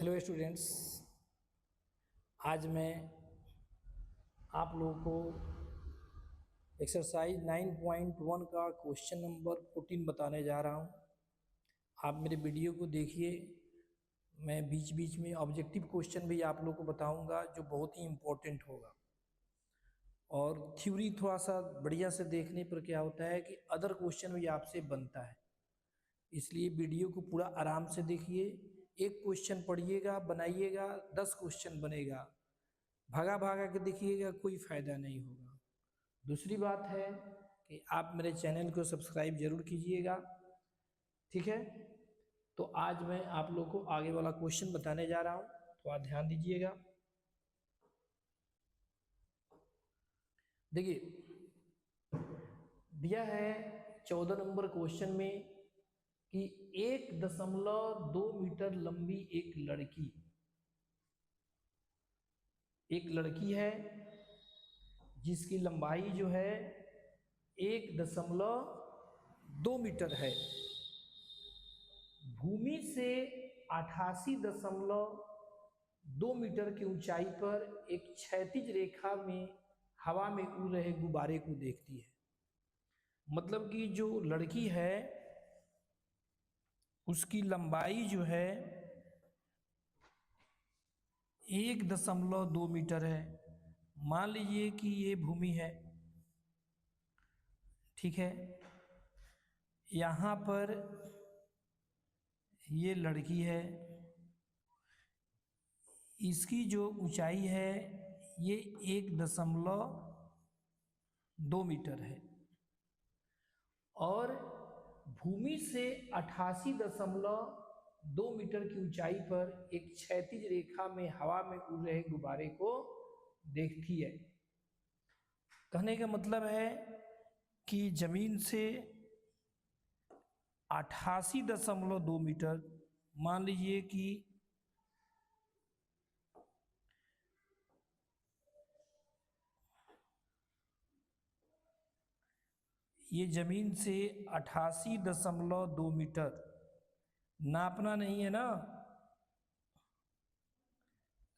Hello students, आज मैं आप लोगों को एक्सरसाइज 9.1 का क्वेश्चन नंबर 14 बताने जा रहा हूं। आप मेरे वीडियो को देखिए। मैं बीच बीच में ऑब्जेक्टिव क्वेश्चन भी आप लोगों को बताऊंगा जो बहुत ही इम्पोर्टेंट होगा। और थ्योरी थोड़ा सा बढ़िया से देखने पर क्या होता है कि अदर क्वेश्चन भी आपसे बनता है, इसलिए वीडियो को पूरा आराम से देखिए। एक क्वेश्चन पढ़िएगा, बनाइएगा, 10 क्वेश्चन बनेगा। भागा भागा के देखिएगा, कोई फायदा नहीं होगा। दूसरी बात है कि आप मेरे चैनल को सब्सक्राइब जरूर कीजिएगा, ठीक है। तो आज मैं आप लोग को आगे वाला क्वेश्चन बताने जा रहा हूँ, तो आप ध्यान दीजिएगा। देखिए, दिया है 14 नंबर क्वेश्चन में कि 1.2 मीटर लंबी एक लड़की है जिसकी लंबाई जो है 1.2 मीटर है। भूमि से 88.2 मीटर की ऊंचाई पर एक क्षैतिज रेखा में हवा में उड़ रहे गुब्बारे को देखती है। मतलब कि जो लड़की है उसकी लंबाई जो है 1.2 मीटर है। मान लीजिए कि ये भूमि है, ठीक है। यहाँ पर ये लड़की है, इसकी जो ऊंचाई है ये 1.2 मीटर है और भूमि से 88.2 मीटर की ऊंचाई पर एक क्षैतिज रेखा में हवा में उड़ रहे गुब्बारे को देखती है। कहने का मतलब है कि जमीन से 88.2 मीटर, मान लीजिए कि ये जमीन से 88.2 मीटर नापना नहीं है ना,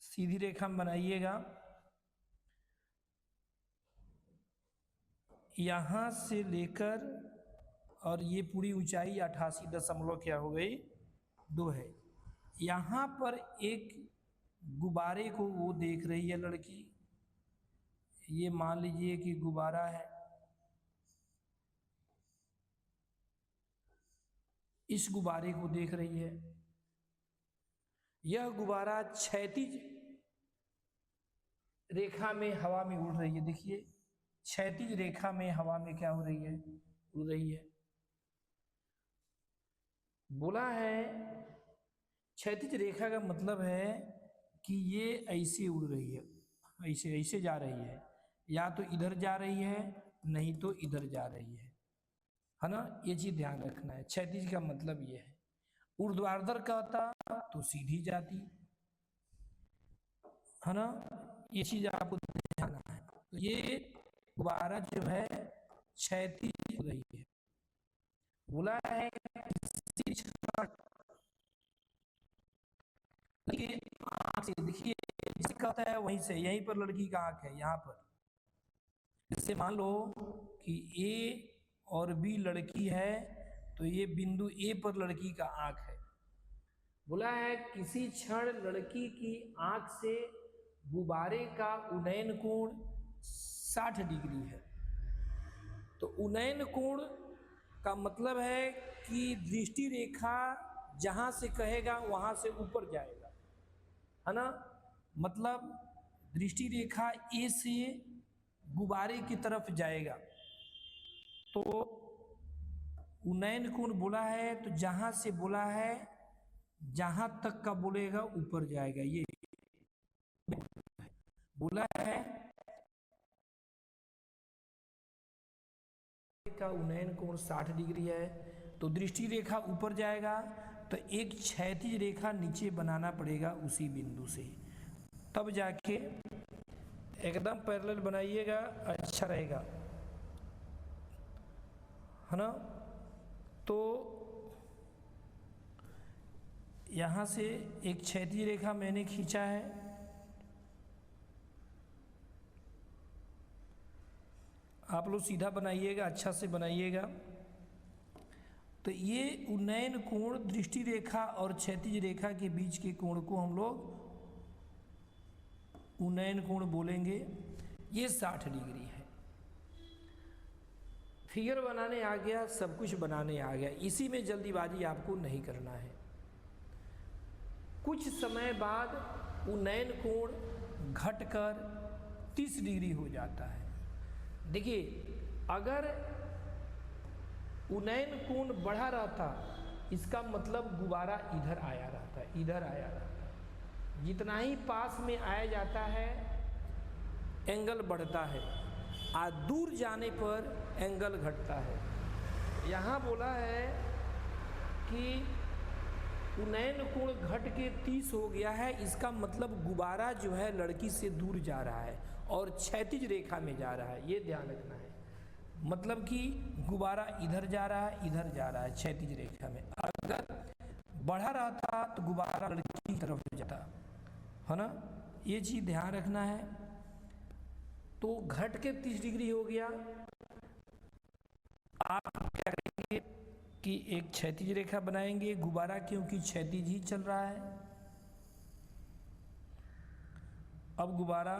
सीधी रेखा में बनाइएगा। यहाँ से लेकर और ये पूरी ऊंचाई 88 क्या हो गई 2 है। यहाँ पर एक गुब्बारे को वो देख रही है लड़की, ये मान लीजिए कि गुब्बारा है। इस गुब्बारे को देख रही है। यह गुब्बारा क्षैतिज रेखा में हवा में उड़ रही है। देखिए, क्षैतिज रेखा में हवा में क्या हो रही है, उड़ रही है। बोला है क्षैतिज रेखा का मतलब है कि ये ऐसे उड़ रही है, ऐसे ऐसे जा रही है, या तो इधर जा रही है नहीं तो इधर जा रही है ना। ये चीज ध्यान रखना है। क्षैतिज का मतलब ये है। ऊर्ध्वाधर का होता तो सीधी जाती है ना। ये चीज आपको ध्यान रखना है। तो ये गुब्बारा जो है क्षैतिज हो रही है। बोला है आँख से देखिए, जिसका होता है वहीं से, यहीं पर लड़की का आँख है, यहाँ पर। जैसे मान लो कि ए और बी लड़की है, तो ये बिंदु ए पर लड़की का आँख है। बोला है किसी क्षण लड़की की आँख से गुब्बारे का उन्नयन कोण 60 डिग्री है। तो उन्नयन कोण का मतलब है कि दृष्टि रेखा जहाँ से कहेगा वहाँ से ऊपर जाएगा, है ना। मतलब दृष्टि रेखा ए से गुब्बारे की तरफ जाएगा। तो उन्नयन कोण बोला है, तो जहाँ से बोला है जहाँ तक का बोलेगा ऊपर जाएगा। ये बोला है का उन्नयन कोण 60 डिग्री है, तो दृष्टि रेखा ऊपर जाएगा, तो एक क्षैतिज रेखा नीचे बनाना पड़ेगा उसी बिंदु से, तब जाके एकदम पैरेलल बनाइएगा, अच्छा रहेगा, है ना। तो यहाँ से एक क्षैतिज रेखा मैंने खींचा है, आप लोग सीधा बनाइएगा, अच्छा से बनाइएगा। तो ये उन्नयन कोण दृष्टि रेखा और क्षैतिज रेखा के बीच के कोण को हम लोग उन्नयन कोण बोलेंगे। ये 60 डिग्री है। फिगर बनाने आ गया, सब कुछ बनाने आ गया, इसी में जल्दीबाजी आपको नहीं करना है। कुछ समय बाद उन्नयन कोण घटकर 30 डिग्री हो जाता है। देखिए, अगर उन्नयन कोण बढ़ा रहता, इसका मतलब गुब्बारा इधर आया रहता है, इधर आया रहता है। जितना ही पास में आया जाता है एंगल बढ़ता है, और दूर जाने पर एंगल घटता है। यहाँ बोला है कि उन्नयन कोण घट के 30 हो गया है, इसका मतलब गुब्बारा जो है लड़की से दूर जा रहा है और क्षैतिज रेखा में जा रहा है। ये ध्यान रखना है, मतलब कि गुब्बारा इधर जा रहा है, इधर जा रहा है क्षैतिज रेखा में। अगर बढ़ा रहता तो गुब्बारा लड़की की तरफ जाता, है ना। ये चीज़ ध्यान रखना है। तो घट के 30 डिग्री हो गया। आप क्या करेंगे कि एक क्षैतिज रेखा बनाएंगे, गुब्बारा क्योंकि क्षैतिज ही चल रहा है। अब गुब्बारा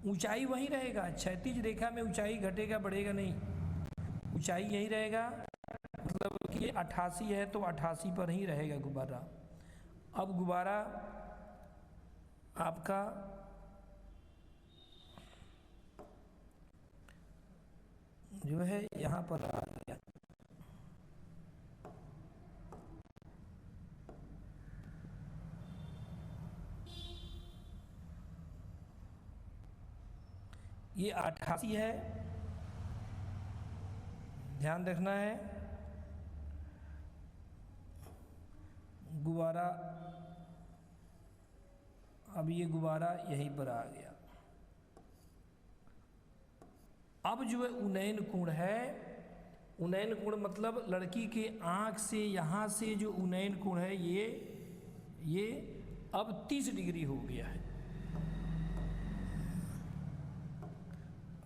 ऊंचाई वही रहेगा, क्षैतिज रेखा में ऊंचाई घटेगा बढ़ेगा नहीं, ऊंचाई यही रहेगा। मतलब कि 88 है तो 88 पर ही रहेगा गुब्बारा। अब गुब्बारा आपका जो है यहाँ पर आ गया। ये 88 है, ध्यान रखना है। गुब्बारा, अब ये गुब्बारा यहीं पर आ गया। अब जो है उन्नयन कोण है, उन्नयन कोण मतलब लड़की के आँख से यहाँ से जो उन्नयन कोण है ये अब 30 डिग्री हो गया है।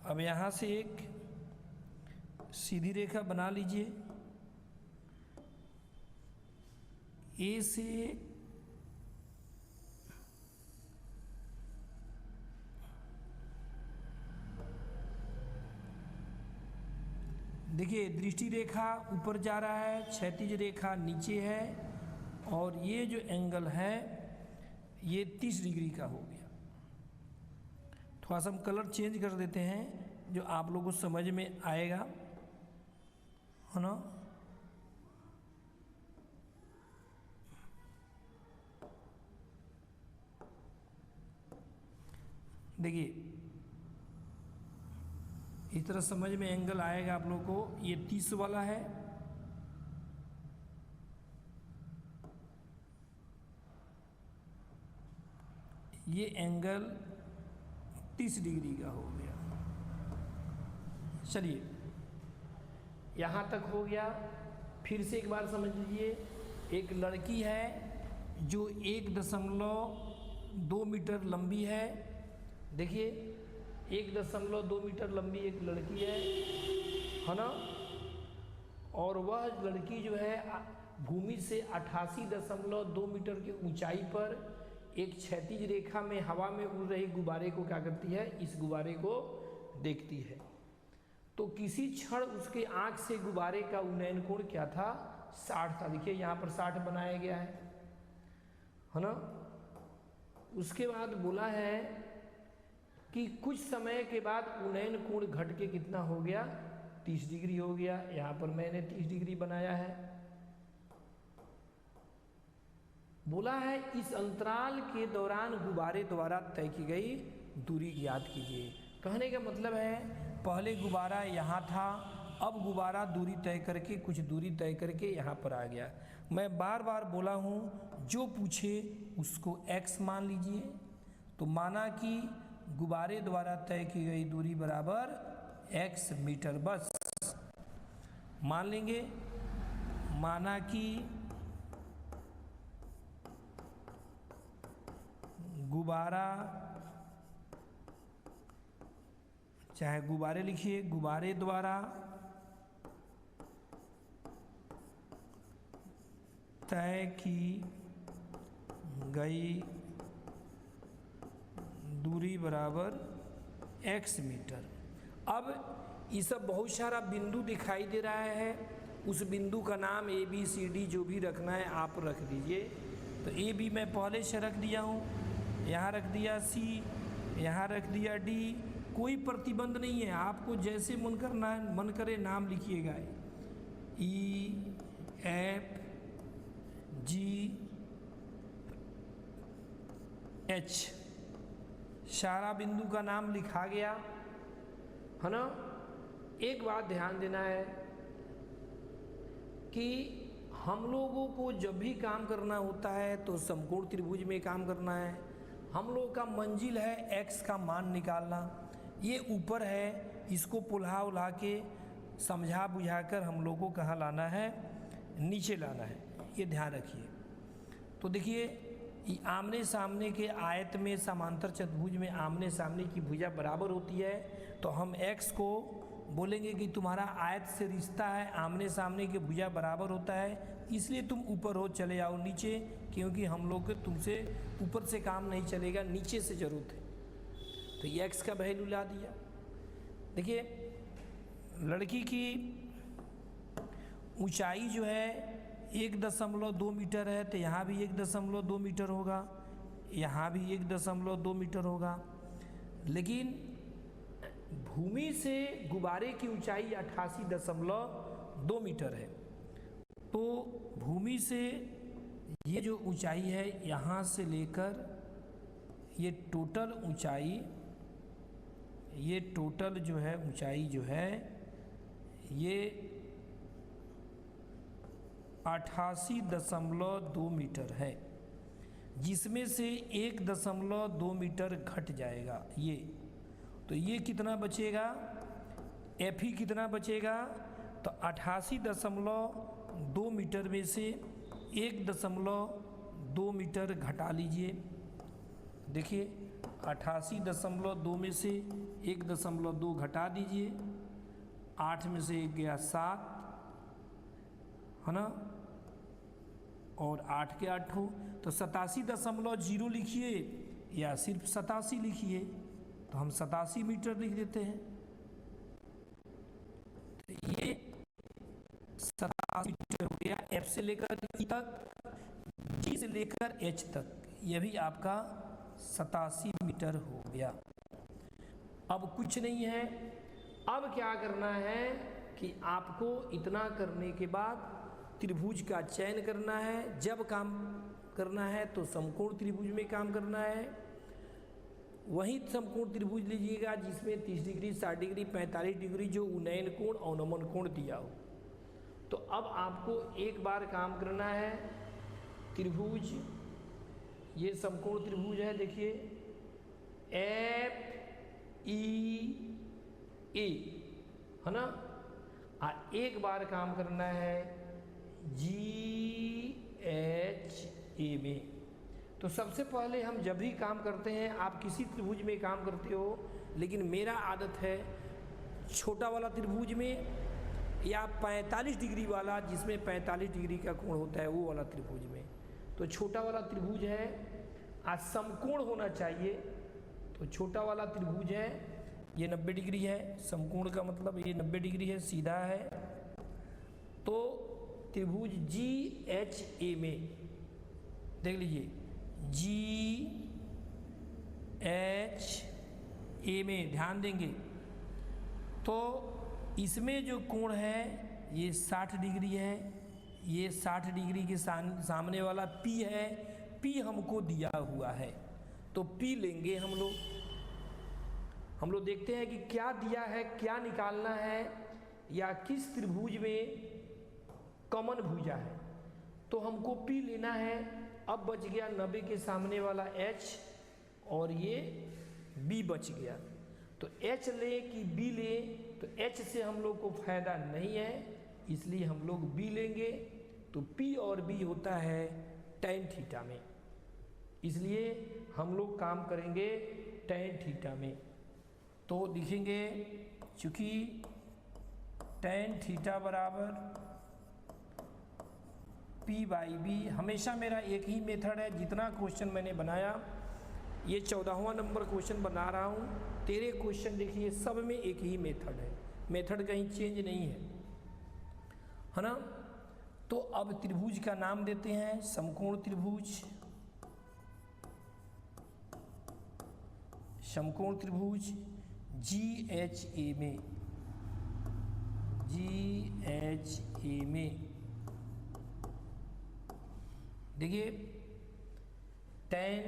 अब यहाँ से एक सीधी रेखा बना लीजिए, ए से देखिए, दृष्टि रेखा ऊपर जा रहा है, क्षैतिज रेखा नीचे है, और ये जो एंगल है ये 30 डिग्री का हो गया। थोड़ा सा हम कलर चेंज कर देते हैं जो आप लोगों को समझ में आएगा, है ना। देखिए, इस तरह समझ में एंगल आएगा आप लोगों को। ये 30 वाला है, ये एंगल 30 डिग्री का हो गया। चलिए, यहाँ तक हो गया। फिर से एक बार समझ लीजिए, एक लड़की है जो 1.2 मीटर लंबी है। देखिए, 1.2 मीटर लंबी एक लड़की है ना। और वह लड़की जो है भूमि से 88.2 मीटर की ऊंचाई पर एक क्षैतिज रेखा में हवा में उड़ रही गुब्बारे को क्या करती है, इस गुब्बारे को देखती है। तो किसी क्षण उसके आँख से गुब्बारे का उन्नयन कोण क्या था, 60 था। देखिए यहाँ पर 60 बनाया गया है ना। उसके बाद बोला है कि कुछ समय के बाद उन्नयन कोण घट के कितना हो गया, 30 डिग्री हो गया। यहाँ पर मैंने 30 डिग्री बनाया है। बोला है इस अंतराल के दौरान गुब्बारे द्वारा तय की गई दूरी ज्ञात कीजिए। कहने का मतलब है पहले गुब्बारा यहाँ था, अब गुब्बारा दूरी तय करके कुछ दूरी तय करके यहाँ पर आ गया। मैं बार बार बोला हूँ, जो पूछे उसको x मान लीजिए। तो माना कि गुब्बारे द्वारा तय की गई दूरी बराबर x मीटर, बस मान लेंगे। माना कि गुब्बारा, चाहे गुब्बारे लिखिए, गुब्बारे द्वारा तय की गई दूरी बराबर x मीटर। अब ये सब बहुत सारा बिंदु दिखाई दे रहा है, उस बिंदु का नाम ए बी सी डी जो भी रखना है आप रख दीजिए। तो ए बी मैं पहले से रख दिया हूँ, यहाँ रख दिया सी, यहाँ रख दिया डी, कोई प्रतिबंध नहीं है, आपको जैसे मन करे नाम लिखिएगा। ई एफ जी एच, सारा बिंदु का नाम लिखा गया है ना। एक बात ध्यान देना है कि हम लोगों को जब भी काम करना होता है तो समकोण त्रिभुज में काम करना है। हम लोगों का मंजिल है x का मान निकालना, ये ऊपर है, इसको पुल्हा उल्हा के समझा बुझाकर हम लोग को कहाँ लाना है, नीचे लाना है, ये ध्यान रखिए। तो देखिए आमने सामने के आयत में समांतर चतुर्भुज में आमने सामने की भुजा बराबर होती है, तो हम x को बोलेंगे कि तुम्हारा आयत से रिश्ता है, आमने सामने के भुजा बराबर होता है, इसलिए तुम ऊपर हो, चले आओ नीचे, क्योंकि हम लोग तुमसे ऊपर से काम नहीं चलेगा, नीचे से जरूरत है। तो ये x का वैल्यू ला दिया। देखिए लड़की की ऊंचाई जो है 1.2 मीटर है, तो यहाँ भी 1.2 मीटर होगा, यहाँ भी 1.2 मीटर होगा। लेकिन भूमि से गुब्बारे की ऊंचाई 88.2 मीटर है। तो भूमि से ये जो ऊंचाई है, यहाँ से लेकर ये टोटल ऊंचाई, ये टोटल जो है ऊंचाई जो है ये 88.2 मीटर है, जिसमें से 1.2 मीटर घट जाएगा ये। तो ये कितना बचेगा, एफ ही कितना बचेगा, तो 88.2 मीटर में से 1.2 मीटर घटा लीजिए। देखिए 88.2 में से 1.2 घटा दीजिए, 8 में से 1 गया 7 है ना, और 8 के 8 हो, तो 87.0 लिखिए या सिर्फ 87 लिखिए, तो हम 87 मीटर लिख देते हैं। तो ये 87 मीटर हो गया, एफ से लेकर ई तक, जी से लेकर एच तक, यह भी आपका 87 मीटर हो गया। अब कुछ नहीं है, अब क्या करना है कि आपको इतना करने के बाद त्रिभुज का चयन करना है। जब काम करना है तो समकोण त्रिभुज में काम करना है, वही समकोण त्रिभुज लीजिएगा जिसमें 30 डिग्री, 60 डिग्री, 45 डिग्री जो उन्नयन कोण और अवनमन कोण दिया हो। तो अब आपको एक बार काम करना है, त्रिभुज, ये समकोण त्रिभुज है, देखिए एफ ई ए है ना, एक बार काम करना है जी एच ए में। तो सबसे पहले हम जब भी काम करते हैं, आप किसी त्रिभुज में काम करते हो, लेकिन मेरा आदत है छोटा वाला त्रिभुज में या 45 डिग्री वाला, जिसमें 45 डिग्री का कोण होता है, वो वाला त्रिभुज में। तो छोटा वाला त्रिभुज है, आज समकोण होना चाहिए, तो छोटा वाला त्रिभुज है, ये 90 डिग्री है, समकोण का मतलब ये 90 डिग्री है, सीधा है। तो त्रिभुज जी एच ए में देख लीजिए, जी एच ए में ध्यान देंगे तो इसमें जो कोण है ये 60 डिग्री है, ये 60 डिग्री के सामने वाला पी है, पी हमको दिया हुआ है, तो पी लेंगे हम लोग देखते हैं कि क्या दिया है, क्या निकालना है, या किस त्रिभुज में कॉमन भुजा है, तो हमको पी लेना है। अब बच गया 90 के सामने वाला H और ये B बच गया, तो H ले कि B ले, तो H से हम लोग को फायदा नहीं है, इसलिए हम लोग B लेंगे। तो P और B होता है tan थीटा में, इसलिए हम लोग काम करेंगे tan थीटा में। तो लिखेंगे चूँकि tan थीटा बराबर P/B, हमेशा मेरा एक ही मेथड है। जितना क्वेश्चन मैंने बनाया, ये 14वां नंबर क्वेश्चन बना रहा हूँ, 13 क्वेश्चन देखिए सब में एक ही मेथड है, मेथड कहीं चेंज नहीं है ना। तो अब त्रिभुज का नाम देते हैं समकोण त्रिभुज। समकोण त्रिभुज GHA में, GHA में देखिए tan,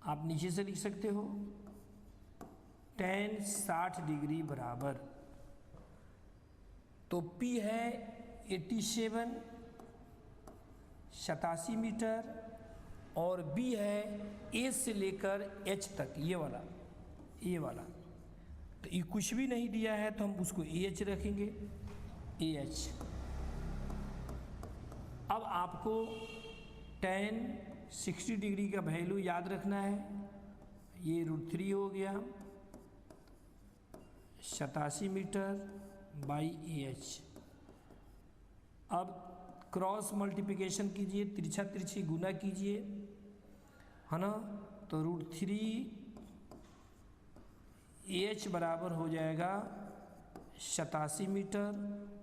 आप नीचे से लिख सकते हो tan 60 डिग्री बराबर, तो P है 87 मीटर और B है A से लेकर H तक, ये वाला। तो ये कुछ भी नहीं दिया है तो हम उसको AH रखेंगे, AH। अब आपको tan 60 डिग्री का वैल्यू याद रखना है, ये √3 हो गया 87 मीटर बाई AH। अब क्रॉस मल्टीप्लिकेशन कीजिए, तिरछा तिरछी गुना कीजिए, है ना। तो √3 AH बराबर हो जाएगा 87 मीटर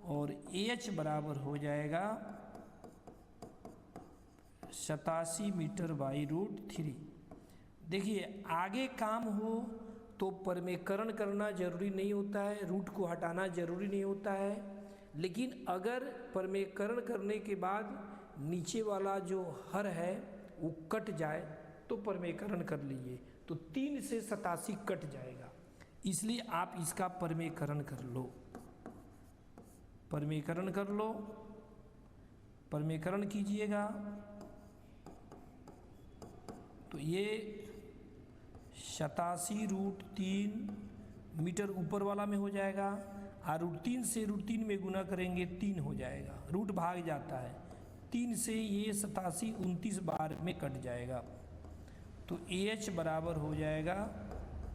और AH बराबर हो जाएगा 87 मीटर बाई √3। देखिए आगे काम हो तो परमेकरण करना जरूरी नहीं होता है, रूट को हटाना जरूरी नहीं होता है, लेकिन अगर परमेकरण करने के बाद नीचे वाला जो हर है वो कट जाए तो परमेकरण कर लीजिए, तो 3 से 87 कट जाएगा, इसलिए आप इसका परमेकरण कर लो, परमेकरण कर लो। परमेकरण कीजिएगा तो ये 87 √3 मीटर ऊपर वाला में हो जाएगा, और √3 से √3 में गुना करेंगे 3 हो जाएगा, रूट भाग जाता है 3 से, ये 87 29 बार में कट जाएगा, तो AH बराबर हो जाएगा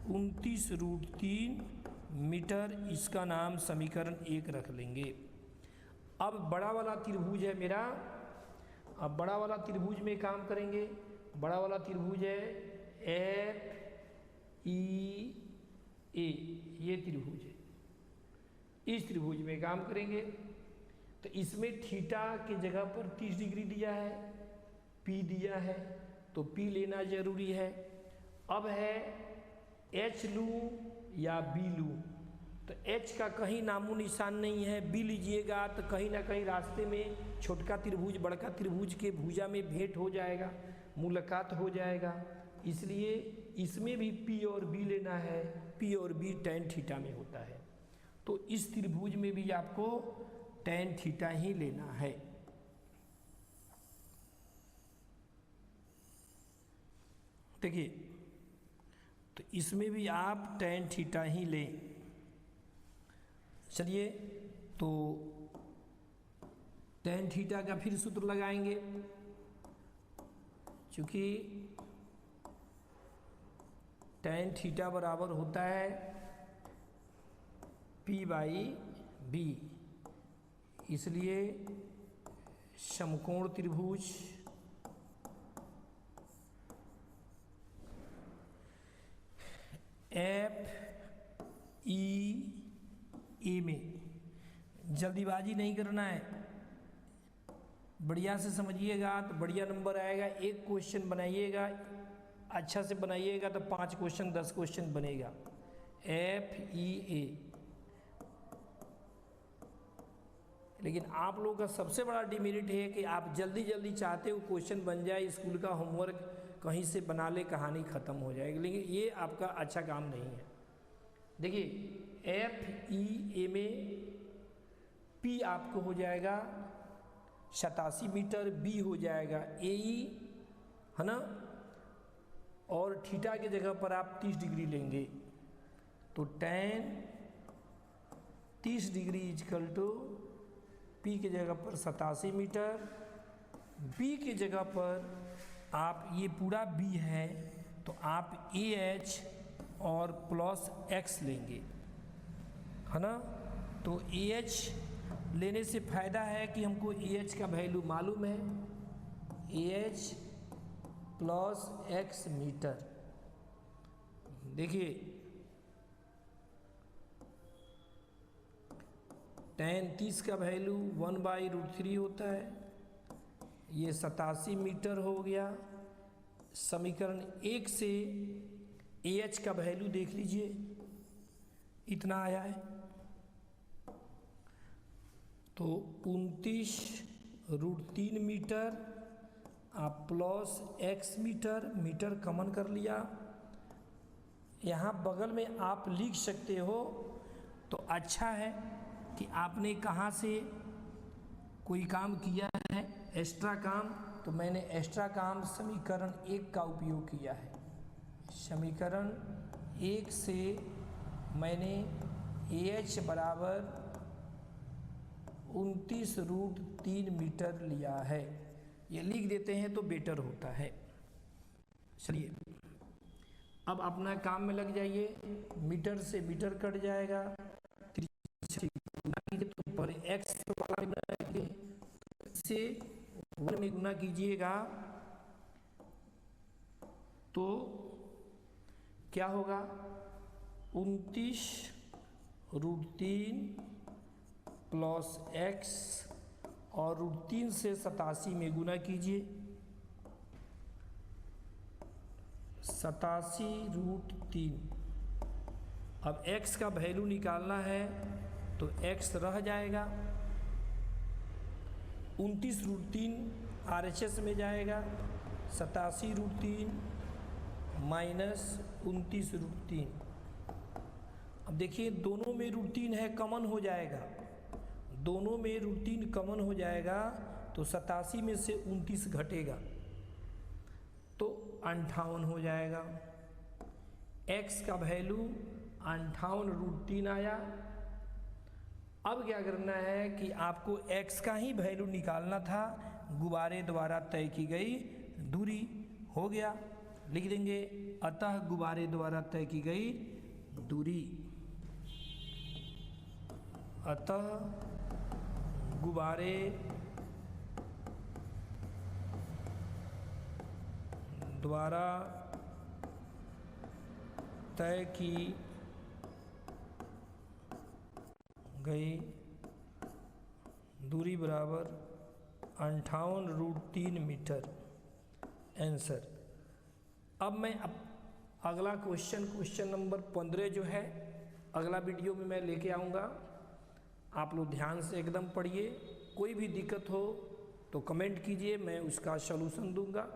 29 √3 मीटर। इसका नाम समीकरण 1 रख लेंगे। अब बड़ा वाला त्रिभुज है मेरा, अब बड़ा वाला त्रिभुज में काम करेंगे। बड़ा वाला त्रिभुज है FEA, ये त्रिभुज है, इस त्रिभुज में काम करेंगे। तो इसमें थीटा की जगह पर 30 डिग्री दिया है, P दिया है, तो P लेना जरूरी है। अब है H लूँ या B लूँ, तो H का कहीं नामो निशान नहीं है, B लीजिएगा तो कहीं ना कहीं रास्ते में छोटका त्रिभुज बड़का त्रिभुज के भुजा में भेंट हो जाएगा, मुलाकात हो जाएगा, इसलिए इसमें भी P और B लेना है। P और B tan थीटा में होता है, तो इस त्रिभुज में भी आपको tan थीटा ही लेना है। देखिए तो इसमें भी आप tan थीटा ही लें। चलिए तो tan थीटा का फिर सूत्र लगाएंगे, चूँकि tan थीटा बराबर होता है P/B, इसलिए समकोण त्रिभुज FEA में जल्दीबाजी नहीं करना है, बढ़िया से समझिएगा तो बढ़िया नंबर आएगा। एक क्वेश्चन बनाइएगा, अच्छा से बनाइएगा तो 5 क्वेश्चन 10 क्वेश्चन बनेगा। FEA, लेकिन आप लोगों का सबसे बड़ा डिमेरिट है कि आप जल्दी जल्दी चाहते हो क्वेश्चन बन जाए, स्कूल का होमवर्क कहीं से बना ले, कहानी ख़त्म हो जाएगी, लेकिन ये आपका अच्छा काम नहीं है। देखिए FEA में P आपको हो जाएगा 87 मीटर, B हो जाएगा AE, है ना, और थीटा की जगह पर आप 30 डिग्री लेंगे, तो tan 30 degree is equal to P की जगह पर 87 मीटर बी के जगह पर आप ये पूरा बी है तो आप ए एच और प्लस एक्स लेंगे, है ना। तो ए एच लेने से फ़ायदा है कि हमको ए एच का वैल्यू मालूम है, A H plus x metre. देखिए tan 30 का वैल्यू 1/√3 होता है, ये 87 मीटर हो गया। समीकरण 1 से ए एच का वैल्यू देख लीजिए, इतना आया है। तो 29√3 मीटर आप plus x metre, metre common कर लिया। यहाँ बगल में आप लिख सकते हो, तो अच्छा है कि आपने कहाँ से कोई काम किया है एक्स्ट्रा काम, तो मैंने एक्स्ट्रा काम समीकरण 1 का उपयोग किया है। समीकरण 1 से मैंने ए एच बराबर 29√3 मीटर लिया है। ये लिख देते हैं तो बेटर होता है। चलिए अब अपना काम में लग जाइए। मीटर से मीटर कट जाएगा, तो पर एक्स वाला से 1 में गुना कीजिएगा तो क्या होगा, 29√3 प्लस एक्स और √3 से 87 में गुना कीजिए, 87√3। अब x का वैल्यू निकालना है तो x रह जाएगा, 29√3 RHS में जाएगा, 87√3 माइनस 29√3। अब देखिए दोनों में √3 है, कॉमन हो जाएगा, दोनों में √3 कॉमन हो जाएगा तो 87 में से 29 घटेगा तो 58 हो जाएगा। x का वैल्यू 58√3 आया। अब क्या करना है कि आपको x का ही वैल्यू निकालना था, गुब्बारे द्वारा तय की गई दूरी। हो गया, लिख देंगे अतः गुब्बारे द्वारा तय की गई दूरी, अतः गुब्बारे द्वारा तय की गई दूरी बराबर 58√3 मीटर। आंसर। अब मैं अगला क्वेश्चन नंबर 15 जो है अगला वीडियो में मैं लेके आऊँगा। आप लोग ध्यान से एकदम पढ़िए, कोई भी दिक्कत हो तो कमेंट कीजिए, मैं उसका सॉल्यूशन दूंगा।